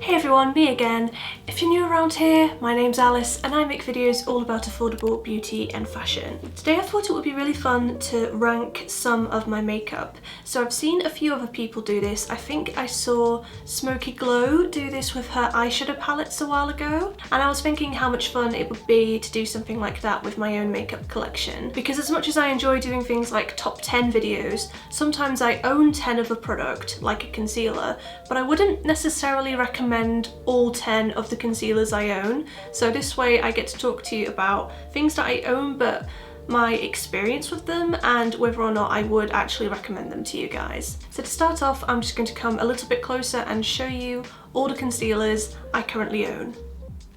Hey everyone, me again. If you're new around here, my name's Alice and I make videos all about affordable beauty and fashion. Today I thought it would be really fun to rank some of my makeup. So I've seen a few other people do this. I think I saw Smoky Glow do this with her eyeshadow palettes a while ago, and I was thinking how much fun it would be to do something like that with my own makeup collection. Because as much as I enjoy doing things like top 10 videos, sometimes I own 10 of a product, like a concealer, but I wouldn't necessarily recommend all 10 of the concealers I own. So this way I get to talk to you about things that I own, but my experience with them and whether or not I would actually recommend them to you guys. So to start off, I'm just going to come a little bit closer and show you all the concealers I currently own.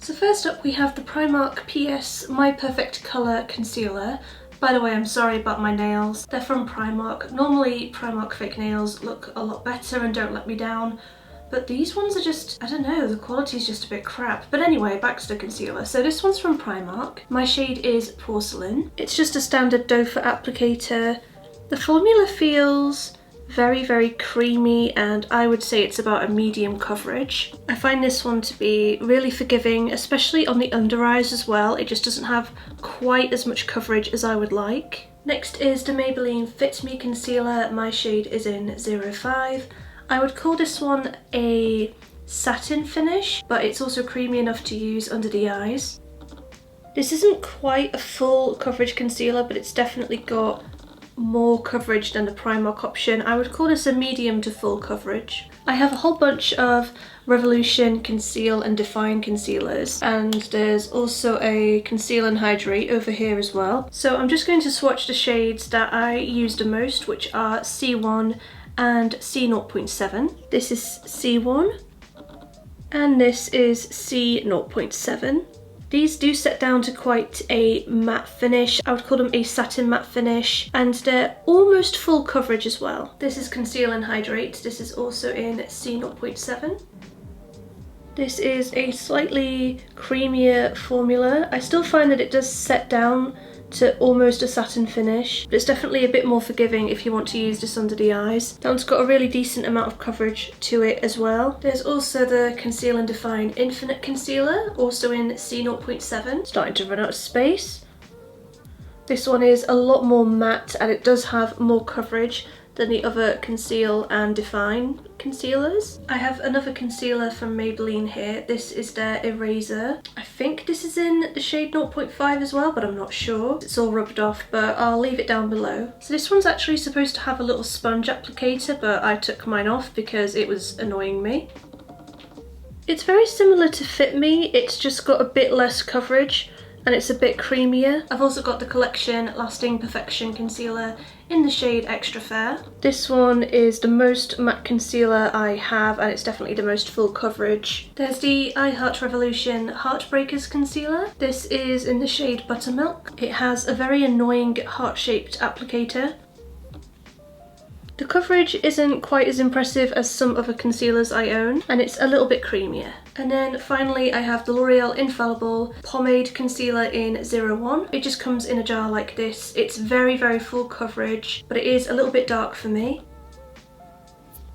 So first up we have the Primark PS My Perfect Colour Concealer. By the way, I'm sorry about my nails. They're from Primark. Normally Primark fake nails look a lot better and don't let me down, but these ones are just, I don't know, the quality's just a bit crap. But anyway, back to the concealer. So this one's from Primark. My shade is Porcelain. It's just a standard doe foot applicator. The formula feels very, very creamy, and I would say it's about a medium coverage. I find this one to be really forgiving, especially on the under eyes as well. It just doesn't have quite as much coverage as I would like. Next is the Maybelline Fit Me Concealer. My shade is in 05. I would call this one a satin finish, but it's also creamy enough to use under the eyes. This isn't quite a full coverage concealer, but it's definitely got more coverage than the Primark option. I would call this a medium to full coverage. I have a whole bunch of Revolution Conceal and Define concealers, and there's also a Conceal and Hydrate over here as well. So I'm just going to swatch the shades that I use the most, which are C1 and C0.7. This is C1 and this is C0.7. These do set down to quite a matte finish. I would call them a satin matte finish, and they're almost full coverage as well. This is Conceal and Hydrate. This is also in C0.7. This is a slightly creamier formula. I still find that it does set down to almost a satin finish, but it's definitely a bit more forgiving if you want to use this under the eyes. That one's got a really decent amount of coverage to it as well. There's also the Conceal and Define Infinite Concealer, also in C0.7. Starting to run out of space. This one is a lot more matte and it does have more coverage than the other Conceal and Define concealers. I have another concealer from Maybelline here. This is their Eraser. I think this is in the shade 0.5 as well, but I'm not sure. It's all rubbed off, but I'll leave it down below. So this one's actually supposed to have a little sponge applicator, but I took mine off because it was annoying me. It's very similar to Fit Me, it's just got a bit less coverage and it's a bit creamier. I've also got the Collection Lasting Perfection Concealer in the shade Extra Fair. This one is the most matte concealer I have, and it's definitely the most full coverage. There's the I Heart Revolution Heartbreakers Concealer. This is in the shade Buttermilk. It has a very annoying heart-shaped applicator. The coverage isn't quite as impressive as some other concealers I own, and it's a little bit creamier. And then finally I have the L'Oreal Infallible Pomade Concealer in 01. It just comes in a jar like this. It's very, very full coverage, but it is a little bit dark for me.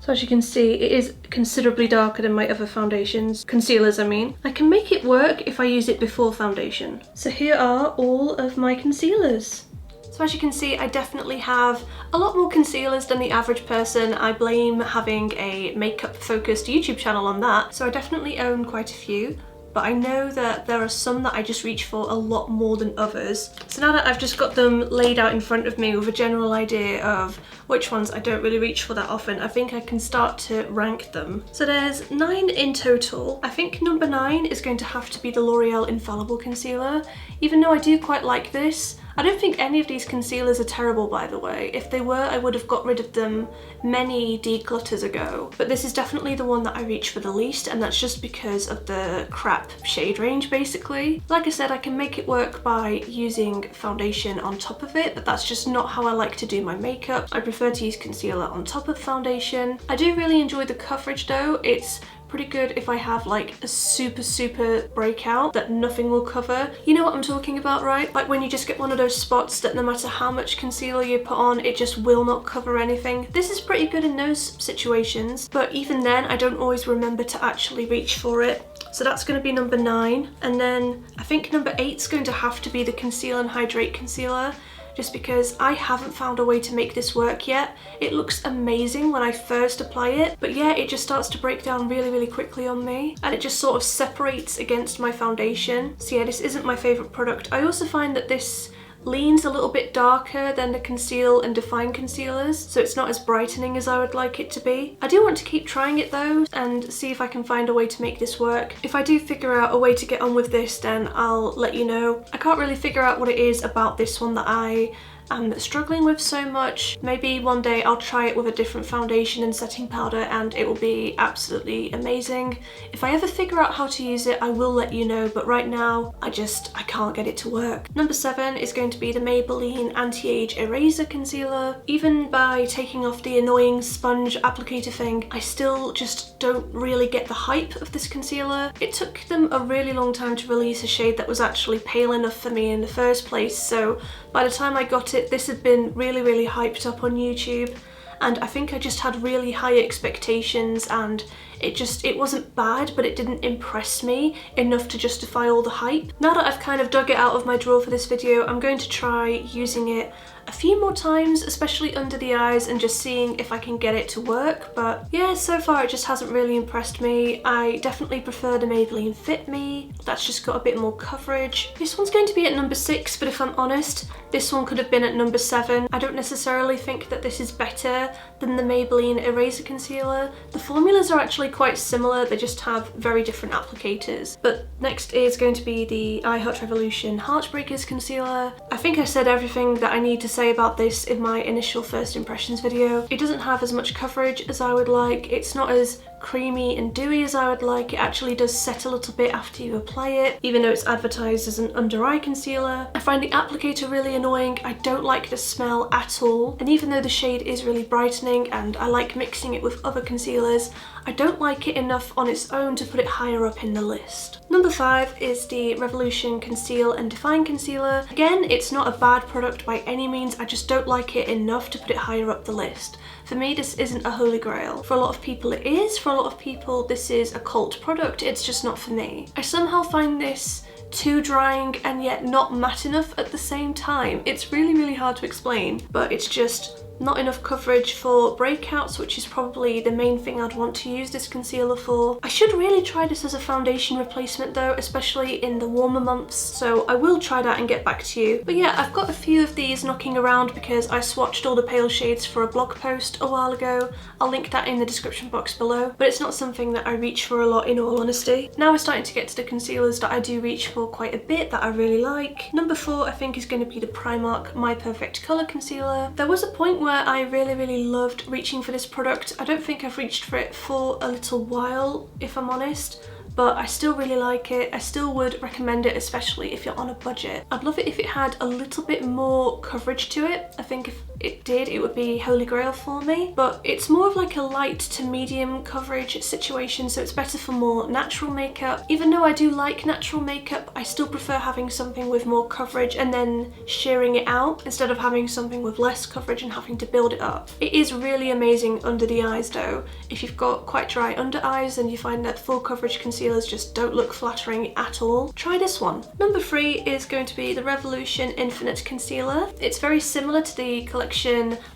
So as you can see, it is considerably darker than my other foundations, concealers I mean. I can make it work if I use it before foundation. So here are all of my concealers. So as you can see, I definitely have a lot more concealers than the average person. I blame having a makeup focused YouTube channel on that. So I definitely own quite a few, but I know that there are some that I just reach for a lot more than others. So now that I've just got them laid out in front of me with a general idea of which ones I don't really reach for that often, I think I can start to rank them. So there's 9 in total. I think number 9 is going to have to be the L'Oreal Infallible Concealer. Even though I do quite like this, I don't think any of these concealers are terrible, by the way. If they were, I would have got rid of them many declutters ago. But this is definitely the one that I reach for the least, and that's just because of the crap shade range, basically. Like I said, I can make it work by using foundation on top of it, but that's just not how I like to do my makeup. I prefer to use concealer on top of foundation. I do really enjoy the coverage though. It's pretty good if I have like a super breakout that nothing will cover. You know what I'm talking about, right? Like when you just get one of those spots that no matter how much concealer you put on, it just will not cover anything. This is pretty good in those situations, but even then I don't always remember to actually reach for it. So that's going to be number 9. And then I think number 8 is going to have to be the Conceal and Hydrate Concealer, just because I haven't found a way to make this work yet. It looks amazing when I first apply it, but yeah, it just starts to break down really quickly on me, and it just sort of separates against my foundation. So yeah, this isn't my favourite product. I also find that this leans a little bit darker than the Conceal and Define concealers, so it's not as brightening as I would like it to be. I do want to keep trying it though and see if I can find a way to make this work. If I do figure out a way to get on with this, then I'll let you know. I can't really figure out what it is about this one that I am struggling with so much. Maybe one day I'll try it with a different foundation and setting powder and it will be absolutely amazing. If I ever figure out how to use it, I will let you know, but right now I can't get it to work. Number 7 is going to be the Maybelline Anti-Age Eraser Concealer. Even by taking off the annoying sponge applicator thing, I still just don't really get the hype of this concealer. It took them a really long time to release a shade that was actually pale enough for me in the first place, so by the time I got it, this had been really hyped up on YouTube, and I think I just had really high expectations, and it wasn't bad, but it didn't impress me enough to justify all the hype. Now that I've kind of dug it out of my drawer for this video, I'm going to try using it a few more times, especially under the eyes, and just seeing if I can get it to work. But yeah, so far it just hasn't really impressed me. I definitely prefer the Maybelline Fit Me. That's just got a bit more coverage. This one's going to be at number 6, but if I'm honest, this one could have been at number 7. I don't necessarily think that this is better than the Maybelline Eraser Concealer. The formulas are actually quite similar, they just have very different applicators. But next is going to be the iHeart Revolution Heartbreakers Concealer. I think I said everything that I need to say about this in my initial first impressions video. It doesn't have as much coverage as I would like. It's not as creamy and dewy as I would like. It actually does set a little bit after you apply it, even though it's advertised as an under eye concealer. I find the applicator really annoying. I don't like the smell at all, and even though the shade is really brightening and I like mixing it with other concealers, I don't like it enough on its own to put it higher up in the list. Number 5 is the Revolution Conceal and Define Concealer. Again, it's not a bad product by any means, I just don't like it enough to put it higher up the list. For me, this isn't a holy grail. For a lot of people it is, for a lot of people this is a cult product, it's just not for me. I somehow find this too drying and yet not matte enough at the same time. It's really hard to explain, but it's just not enough coverage for breakouts, which is probably the main thing I'd want to use this concealer for. I should really try this as a foundation replacement though, especially in the warmer months, so I will try that and get back to you. But yeah, I've got a few of these knocking around because I swatched all the pale shades for a blog post a while ago. I'll link that in the description box below, but it's not something that I reach for a lot in all honesty. Now we're starting to get to the concealers that I do reach for quite a bit that I really like. Number 4 I think is going to be the Primark My Perfect Colour Concealer. There was a point where I really loved reaching for this product. I don't think I've reached for it for a little while, if I'm honest, but I still really like it. I still would recommend it, especially if you're on a budget. I'd love it if it had a little bit more coverage to it. I think if it did, it would be holy grail for me, but it's more of like a light to medium coverage situation, so it's better for more natural makeup. Even though I do like natural makeup, I still prefer having something with more coverage and then shearing it out instead of having something with less coverage and having to build it up. It is really amazing under the eyes though. If you've got quite dry under eyes and you find that full coverage concealers just don't look flattering at all, try this one. Number 3 is going to be the Revolution Infinite Concealer. It's very similar to the Collection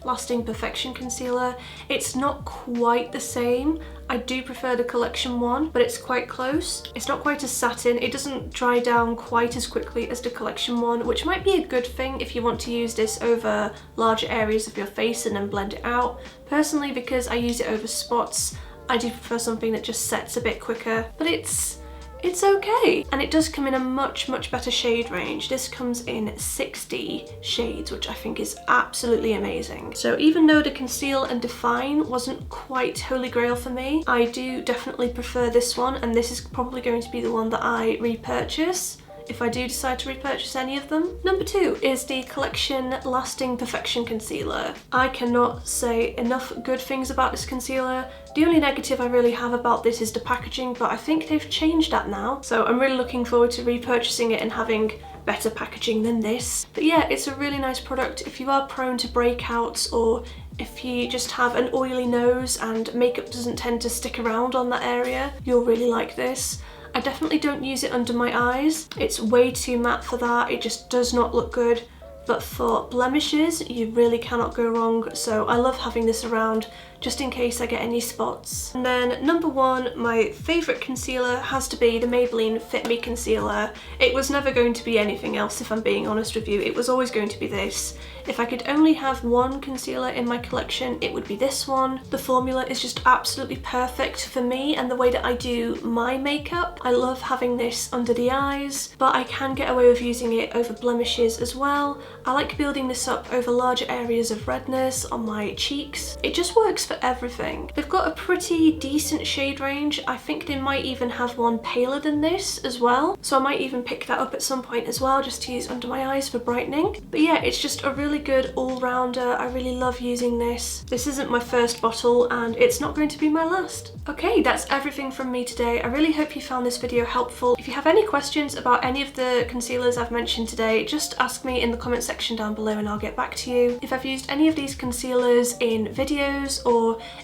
Lasting Perfection Concealer. It's not quite the same. I do prefer the Collection one, but it's quite close. It's not quite as satin. It doesn't dry down quite as quickly as the Collection one, which might be a good thing if you want to use this over larger areas of your face and then blend it out. Personally, because I use it over spots, I do prefer something that just sets a bit quicker, but it's okay. And it does come in a much better shade range. This comes in 60 shades, which I think is absolutely amazing. So even though the Conceal and Define wasn't quite holy grail for me, I do definitely prefer this one, and this is probably going to be the one that I repurchase if I do decide to repurchase any of them. Number 2 is the Collection Lasting Perfection Concealer. I cannot say enough good things about this concealer. The only negative I really have about this is the packaging, but I think they've changed that now. So I'm really looking forward to repurchasing it and having better packaging than this. But yeah, it's a really nice product if you are prone to breakouts, or if you just have an oily nose and makeup doesn't tend to stick around on that area. You'll really like this. I definitely don't use it under my eyes. It's way too matte for that. It just does not look good. But for blemishes, you really cannot go wrong. So I love having this around just in case I get any spots. And then number 1, my favourite concealer has to be the Maybelline Fit Me Concealer. It was never going to be anything else, if I'm being honest with you. It was always going to be this. If I could only have one concealer in my collection, it would be this one. The formula is just absolutely perfect for me and the way that I do my makeup. I love having this under the eyes, but I can get away with using it over blemishes as well. I like building this up over larger areas of redness on my cheeks. It just works for everything. They've got a pretty decent shade range. I think they might even have one paler than this as well. So I might even pick that up at some point as well, just to use under my eyes for brightening. But yeah, it's just a really good all-rounder. I really love using this. This isn't my first bottle and it's not going to be my last. Okay, that's everything from me today. I really hope you found this video helpful. If you have any questions about any of the concealers I've mentioned today, just ask me in the comment section down below and I'll get back to you. If I've used any of these concealers in videos, or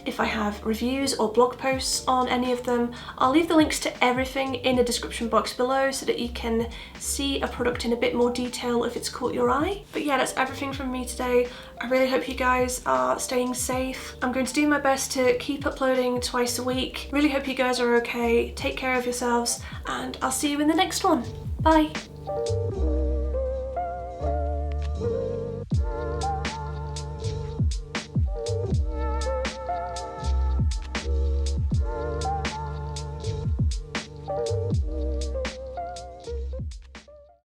if I have reviews or blog posts on any of them, I'll leave the links to everything in the description box below so that you can see a product in a bit more detail if it's caught your eye. But yeah, that's everything from me today. I really hope you guys are staying safe. I'm going to do my best to keep uploading twice a week. Really hope you guys are okay. Take care of yourselves and I'll see you in the next one. Bye.